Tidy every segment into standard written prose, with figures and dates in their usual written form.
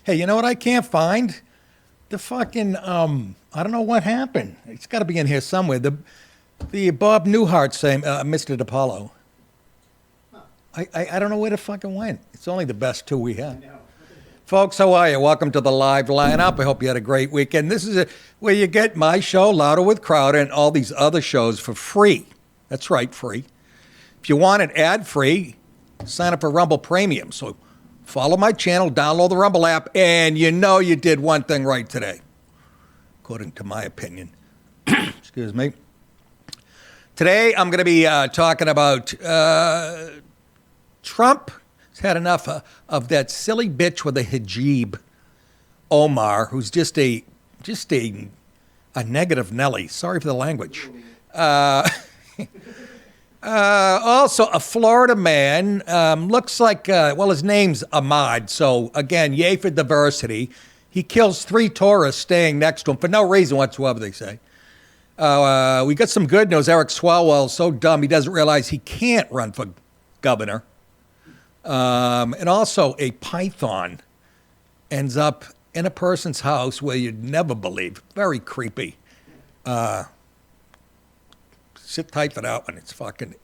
Hey, you know what I can't find? The fucking, I don't know what happened. It's got to be in here somewhere. The Bob Newhart saying, Mr. DiPaolo. I don't know where the fucking went. It's only the best two we have. Folks, how are you? Welcome to the live lineup. I hope you had a great weekend. This is where you get my show, Louder with Crowder, and all these other shows for free. That's right, free. If you want it ad-free, sign up for Rumble Premium. So follow my channel, download the Rumble app, and you know you did one thing right today, according to my opinion. Excuse me. Today, I'm going to be talking about Trump has had enough of that silly bitch with a hijab, Omar, who's just a negative Nelly. Sorry for the language. Also, a Florida man, looks like, his name's Ahmad. So, again, yay for diversity. He kills 3 tourists staying next to him for no reason whatsoever, they say. We got some good news. Eric Swalwell is so dumb he doesn't realize he can't run for governor. And also, a python ends up in a person's house where you'd never believe. Very creepy. Sit tight for that one. It's fucking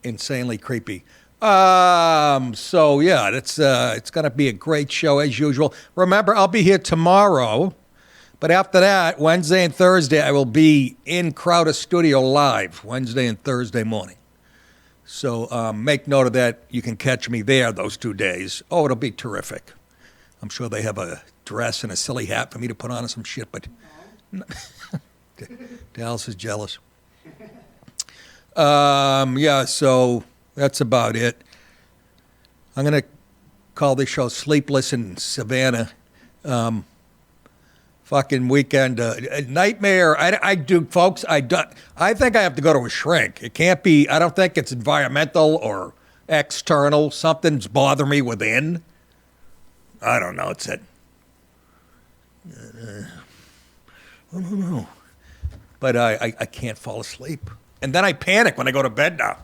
insanely creepy. So yeah, it's going to be a great show as usual. Remember, I'll be here tomorrow, but after that, Wednesday and Thursday, I will be in Crowder Studio live Wednesday and Thursday morning. So make note of that. You can catch me there those 2 days. Oh, it'll be terrific. I'm sure they have a dress and a silly hat for me to put on and some shit, but Dallas is jealous. Yeah, so that's about it. I'm going to call this show Sleepless in Savannah. Fucking weekend, a nightmare. I do, folks. I think I have to go to a shrink. It can't be, I don't think it's environmental or external. Something's bothering me within. I don't know. It's it. I don't know. But I can't fall asleep. And then I panic when I go to bed now.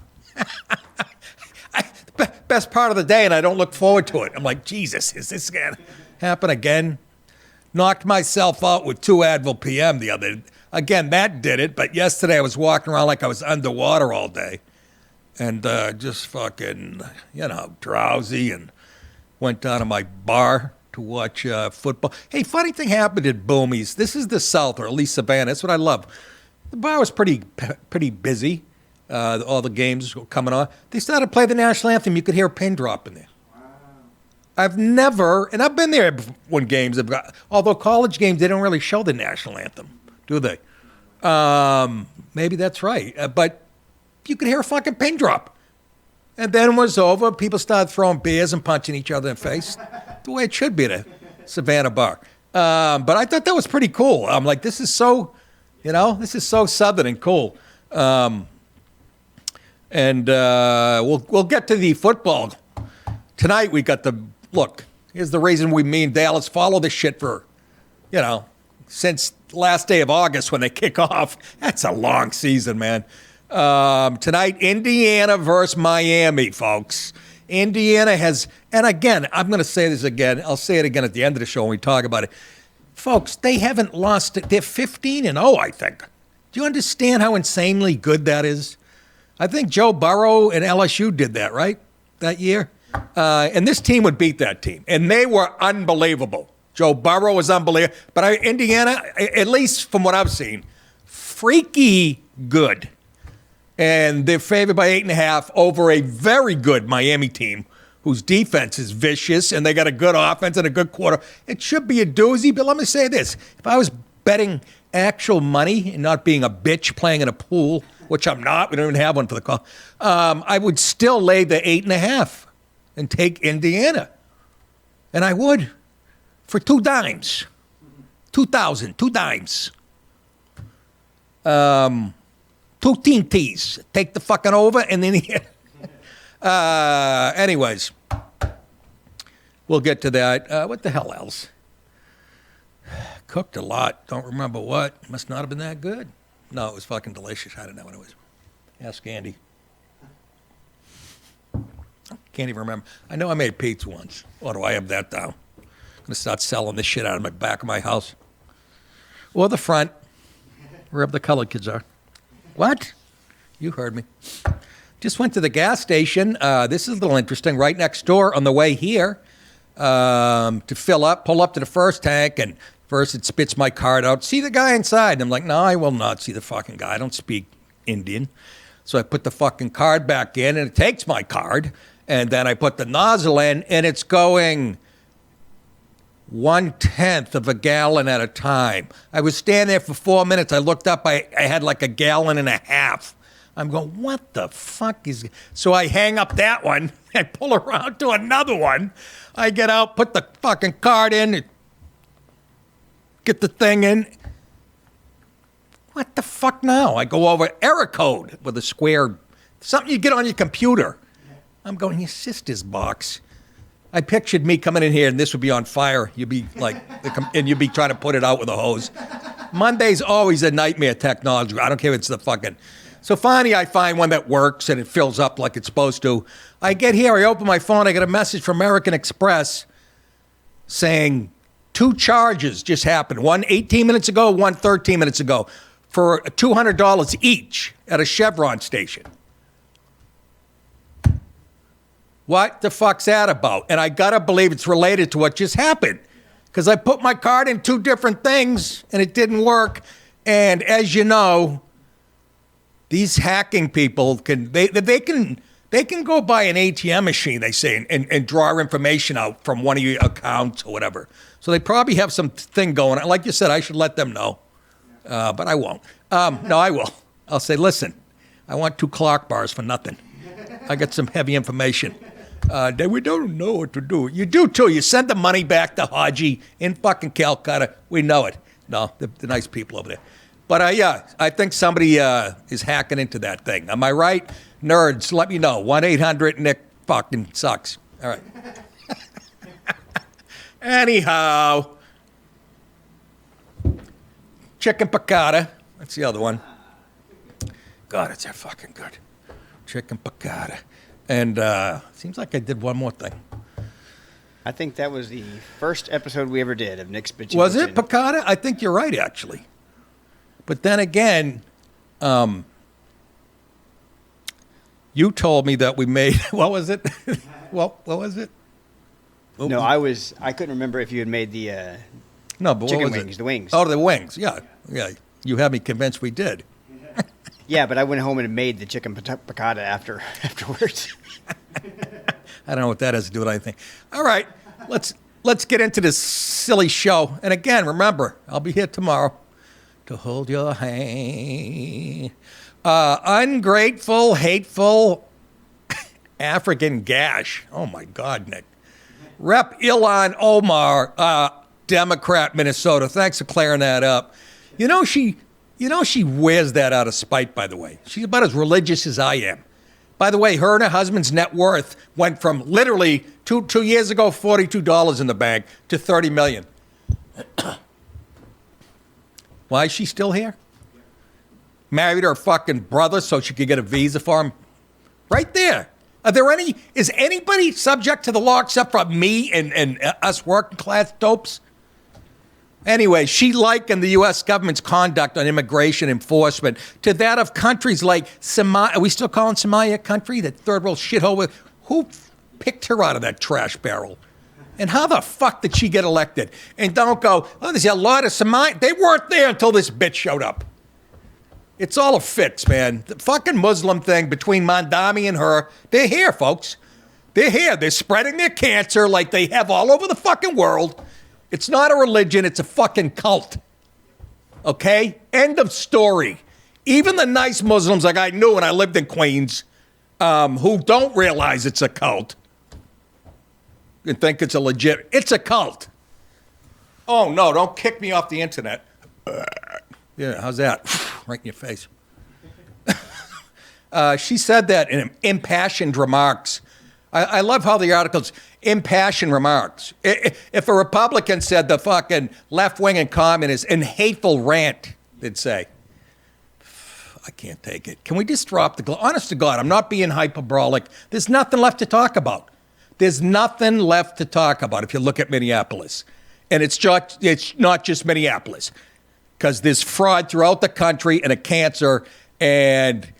Best part of the day, and I don't look forward to it. I'm like, Jesus, is this going to happen again? Knocked myself out with 2 Advil PM the other day. Again, that did it, but yesterday I was walking around like I was underwater all day. And just fucking, drowsy, and went down to my bar to watch football. Hey, funny thing happened at Boomies. This is the South, or at least Savannah. That's what I love. The bar was pretty busy. All the games were coming on. They started to play the national anthem. You could hear a pin drop in there. Wow. I've never, and I've been there when games have got, although college games, they don't really show the national anthem, do they? Maybe that's right. But you could hear a fucking pin drop. And then it was over. People started throwing beers and punching each other in the face. The way it should be at a Savannah bar. But I thought that was pretty cool. I'm like, this is so... this is so Southern and cool. And we'll get to the football. Tonight we got look, here's the reason me and Dallas follow this shit for, since last day of August when they kick off. That's a long season, man. Tonight, Indiana versus Miami, folks. Indiana has, and again, I'm going to say this again. I'll say it again at the end of the show when we talk about it. Folks, they haven't lost it. They're 15-0, I think. Do you understand how insanely good that is? I think Joe Burrow and LSU did that, right? That year? And this team would beat that team. And they were unbelievable. Joe Burrow was unbelievable. But Indiana, at least from what I've seen, freaky good. And they're favored by 8.5 over a very good Miami team whose defense is vicious, and they got a good offense and a good quarter. It should be a doozy, but let me say this. If I was betting actual money and not being a bitch playing in a pool, which I'm not, we don't even have one for the call, I would still lay the 8.5 and take Indiana. And I would for 2 dimes. 2,000, 2 dimes. 2 teams. Take the fucking over and then anyways, we'll get to that. What the hell else? Cooked a lot. Don't remember what. Must not have been that good. No, it was fucking delicious. I don't know what it was. Ask Andy. Can't even remember. I know I made pizza once. Or do I have that down? going to start selling this shit out of my back of my house. Or the front, wherever the colored kids are. What? You heard me. Just went to the gas station. This is a little interesting. Right next door on the way here to fill up, pull up to the first tank, and first it spits my card out. See the guy inside. And I'm like, no, I will not see the fucking guy. I don't speak Indian. So I put the fucking card back in, and it takes my card. And then I put the nozzle in, and it's going 1/10 of a gallon at a time. I was standing there for 4 minutes. I looked up. I had like a gallon and a half. I'm going, what the fuck is... So I hang up that one. I pull around to another one. I get out, put the fucking card in, get the thing in. What the fuck now? I go over error code with a square, something you get on your computer. I'm going, your sister's box. I pictured me coming in here and this would be on fire. You'd be like, and you'd be trying to put it out with a hose. Monday's always a nightmare technology. I don't care if it's the fucking... So finally I find one that works and it fills up like it's supposed to. I get here, I open my phone, I get a message from American Express saying 2 charges just happened. One 18 minutes ago, one 13 minutes ago. For $200 each at a Chevron station. What the fuck's that about? And I gotta believe it's related to what just happened. Because I put my card in 2 different things and it didn't work. And as you know, these hacking people can go by an ATM machine, they say, and draw information out from one of your accounts or whatever. So they probably have some thing going on. Like you said, I should let them know. But I won't. No, I will. I'll say, listen, I want 2 Clark bars for nothing. I got some heavy information. Then we don't know what to do. You do, too. You send the money back to Haji in fucking Calcutta. We know it. No, they're nice people over there. But, yeah, I think somebody is hacking into that thing. Am I right? Nerds, let me know. 1-800-NICK fucking sucks. All right. Anyhow... Chicken piccata. That's the other one. God, it's that fucking good. Chicken piccata. And seems like I did one more thing. I think that was the first episode we ever did of Nick's Bitchin' Was it piccata? I think you're right, actually. But then again, you told me that we made, what was it? What was it? No, I couldn't remember if you had made the... No, but chicken what was wings, it? the wings. Oh, the wings, yeah. Yeah, you had me convinced we did. Yeah, but I went home and made the chicken piccata afterwards. I don't know what that has to do with anything. All right, let's get into this silly show. And again, remember, I'll be here tomorrow to hold your hand. Ungrateful, hateful, African gash. Oh, my God, Nick. Rep Ilhan Omar, Democrat, Minnesota. Thanks for clearing that up. You know she wears that out of spite, by the way. She's about as religious as I am. By the way, her and her husband's net worth went from literally two years ago, $42 in the bank, to $30 million. Why is she still here? Married her fucking brother so she could get a visa for him. Right there. Is anybody subject to the law except for me and us working class dopes? Anyway, she likened the U.S. government's conduct on immigration enforcement to that of countries like Somalia. Are we still calling Somalia a country? That third world shithole? Who picked her out of that trash barrel? And how the fuck did she get elected? And don't go, oh, there's a lot of Somalia. They weren't there until this bitch showed up. It's all a fix, man. The fucking Muslim thing between Mandami and her, they're here, folks. They're here. They're spreading their cancer like they have all over the fucking world. It's not a religion. It's a fucking cult. Okay? End of story. Even the nice Muslims like I knew when I lived in Queens who don't realize it's a cult and think it's it's a cult. Oh, no, don't kick me off the internet. Yeah, how's that? Right in your face. She said that in impassioned remarks. I love how the article's impassioned remarks. If a Republican said the fucking left-wing and communist in hateful rant, they'd say, I can't take it. Can we just drop honest to God, I'm not being hyperbolic. There's nothing left to talk about. There's nothing left to talk about if you look at Minneapolis. And it's not just Minneapolis, because there's fraud throughout the country and a cancer, and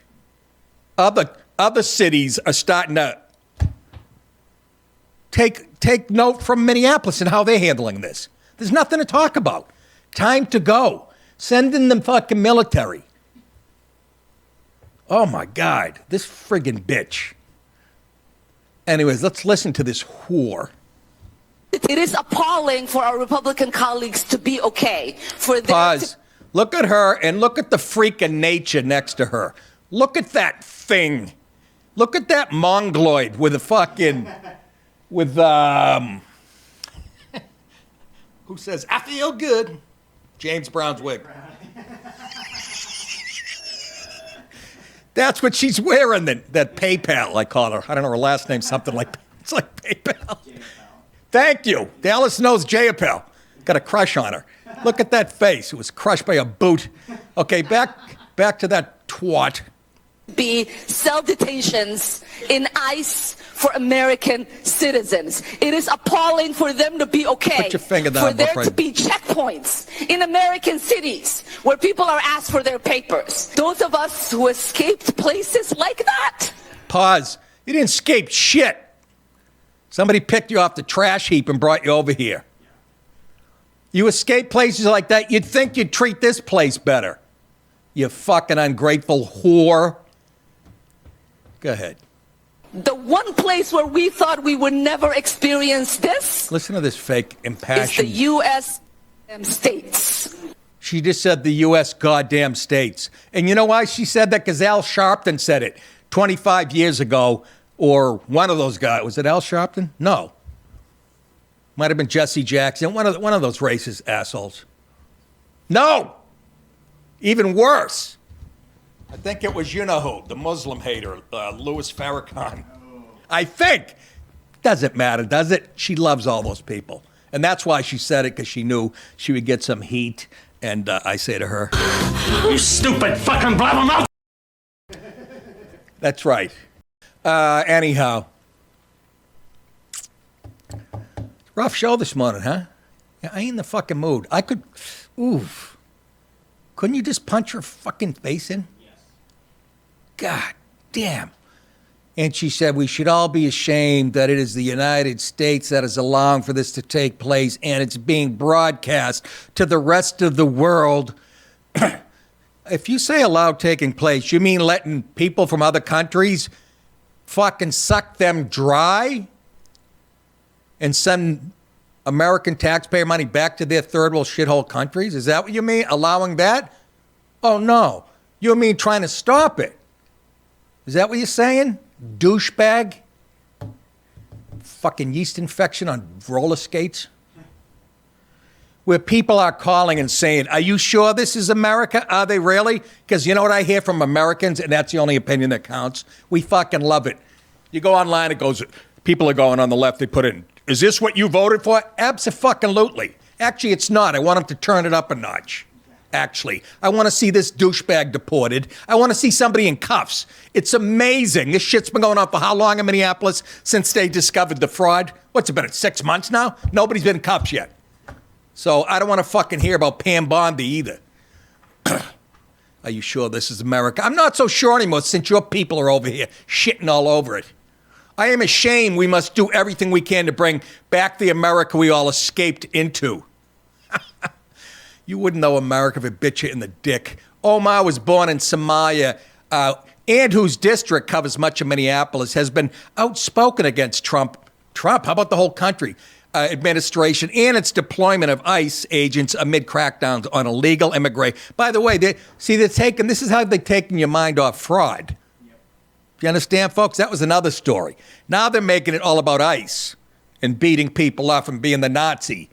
other cities are starting to take note from Minneapolis and how they're handling this. There's nothing to talk about. Time to go. Send in the fucking military. Oh my God, this friggin' bitch. Anyways, let's listen to this whore. It is appalling for our Republican colleagues to be okay. Pause. Look at her and look at the freak of nature next to her. Look at that thing. Look at that mongoloid with a fucking, who says, I feel good? James Brown's wig. That's what she's wearing, that PayPal, I call her. I don't know her last name, something like, it's like PayPal. Thank you. Dallas knows JPL. Got a crush on her. Look at that face. It was crushed by a boot. Okay, back to that twat. Be cell detentions in ICE for American citizens. It is appalling for them to be okay. Put your finger down, for there right. to be checkpoints in American cities where people are asked for their papers. Those of us who escaped places like that. Pause. You didn't escape shit. Somebody picked you off the trash heap and brought you over here. You escape places like that, you'd think you'd treat this place better. You fucking ungrateful whore. Go ahead. The one place where we thought we would never experience this. Listen to this fake impassioned. Is the U.S. states. She just said the U.S. goddamn states. And you know why she said that? Because Al Sharpton said it 25 years ago, or one of those guys. Was it Al Sharpton? No. Might have been Jesse Jackson, one of those racist assholes. No! Even worse. I think it was you-know-who, the Muslim hater, Louis Farrakhan. I think. Doesn't matter, does it? She loves all those people. And that's why she said it, because she knew she would get some heat. And I say to her, you stupid fucking blabbermouth! That's right. Anyhow. Rough show this morning, huh? Yeah, I ain't in the fucking mood. Couldn't you just punch her fucking face in? Yes. God damn. And she said we should all be ashamed that it is the United States that is allowing for this to take place, and it's being broadcast to the rest of the world. If you say allowed taking place, you mean letting people from other countries fucking suck them dry and send American taxpayer money back to their third world shithole countries? Is that what you mean? Allowing that? Oh, no. You mean trying to stop it? Is that what you're saying? Douchebag? Fucking yeast infection on roller skates? Where people are calling and saying, are you sure this is America? Are they really? Because you know what I hear from Americans, and that's the only opinion that counts? We fucking love it. You go online, it goes, people are going on the left, they put in, is this what you voted for? Abso-fucking-lutely. Actually, it's not. I want them to turn it up a notch. Actually, I want to see this douchebag deported. I want to see somebody in cuffs. It's amazing. This shit's been going on for how long in Minneapolis since they discovered the fraud? What's it been, 6 months now? Nobody's been in cuffs yet. So I don't want to fucking hear about Pam Bondi either. Are you sure this is America? I'm not so sure anymore since your people are over here shitting all over it. I am ashamed we must do everything we can to bring back the America we all escaped into. You wouldn't know America if it bit you in the dick. Omar was born in Somalia, and whose district covers much of Minneapolis, has been outspoken against Trump. How about the whole country? Administration and its deployment of ICE agents amid crackdowns on illegal immigration. By the way, they're taking, this is how they're taking your mind off fraud. Do you understand, folks? That was another story. Now they're making it all about ICE and beating people up and being the Nazi.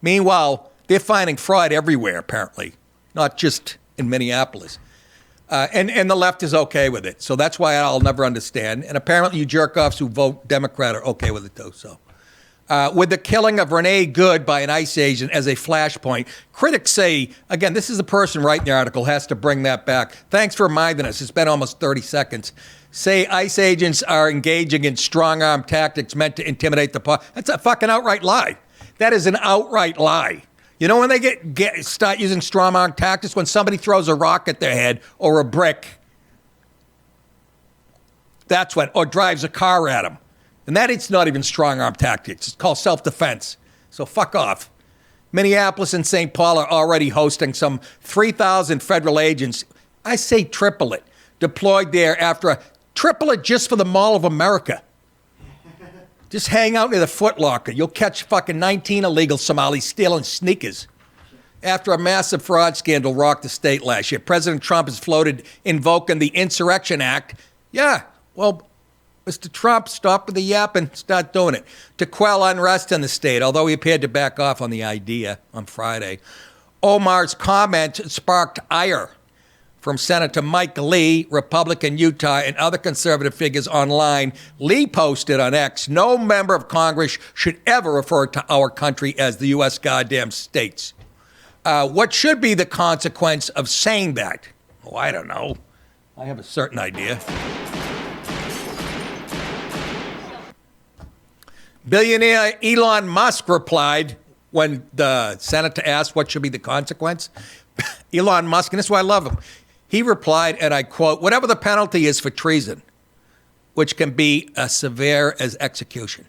Meanwhile, they're finding fraud everywhere, apparently, not just in Minneapolis. And the left is okay with it. So that's why I'll never understand. And apparently you jerk-offs who vote Democrat are okay with it, too. So, with the killing of Renee Good by an ICE agent as a flashpoint, critics say, again, this is the person writing the article, has to bring that back. Thanks for reminding us. It's been almost 30 seconds. Say ICE agents are engaging in strong-arm tactics meant to intimidate the public. That's a fucking outright lie. That is an outright lie. You know when they start using strong arm tactics? When somebody throws a rock at their head or a brick. That's when, or drives a car at them. And that it's not even strong arm tactics. It's called self-defense. So fuck off. Minneapolis and St. Paul are already hosting some 3,000 federal agents. I say triple it. Deployed there after triple it just for the Mall of America. Just hang out near the Foot Locker. You'll catch fucking 19 illegal Somalis stealing sneakers. After a massive fraud scandal rocked the state last year, President Trump has floated invoking the Insurrection Act. Yeah, well, Mr. Trump, stop with the yapping, start doing it. To quell unrest in the state, although he appeared to back off on the idea on Friday. Omar's comment sparked ire from Senator Mike Lee, Republican Utah, and other conservative figures online. Lee posted on X, no member of Congress should ever refer to our country as the U.S. goddamn states. What should be the consequence of saying that? Oh, I don't know. I have a certain idea. Billionaire Elon Musk replied when the senator asked what should be the consequence. Elon Musk, and this is why I love him, he replied, and I quote, whatever the penalty is for treason, which can be as severe as execution.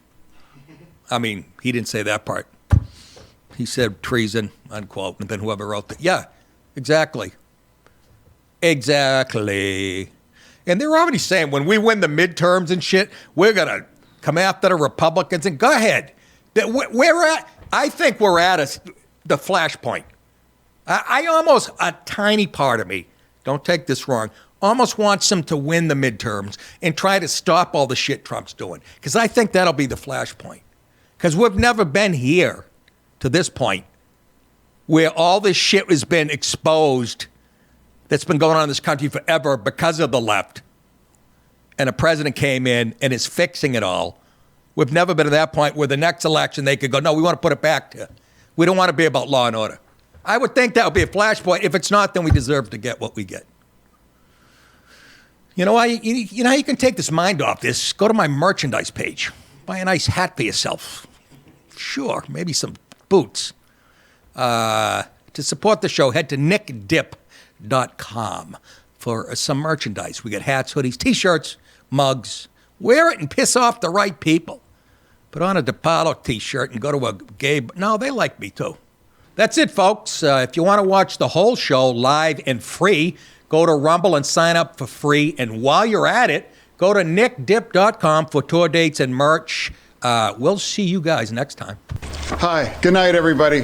I mean, he didn't say that part. He said treason, unquote, and then whoever wrote that. Yeah, exactly. Exactly. And they're already saying when we win the midterms and shit, we're going to come after the Republicans, and go ahead. I think we're at the flashpoint. I almost, a tiny part of me, don't take this wrong, almost wants them to win the midterms and try to stop all the shit Trump's doing. Because I think that'll be the flashpoint. Because we've never been here to this point where all this shit has been exposed that's been going on in this country forever because of the left. And a president came in and is fixing it all. We've never been to that point where the next election they could go, no, we want to put it back to. We don't want to be about law and order. I would think that would be a flashpoint. If it's not, then we deserve to get what we get. You know, you know how you can take this mind off this? Go to my merchandise page. Buy a nice hat for yourself. Sure, maybe some boots. To support the show, head to nickdip.com for some merchandise. We got hats, hoodies, T-shirts, mugs. Wear it and piss off the right people. Put on a DiPaolo T-shirt and go to a gay... No, they like me too. That's it, folks. If you want to watch the whole show live and free, go to Rumble and sign up for free. And while you're at it, go to nickdip.com for tour dates and merch. We'll see you guys next time. Hi. Good night, everybody.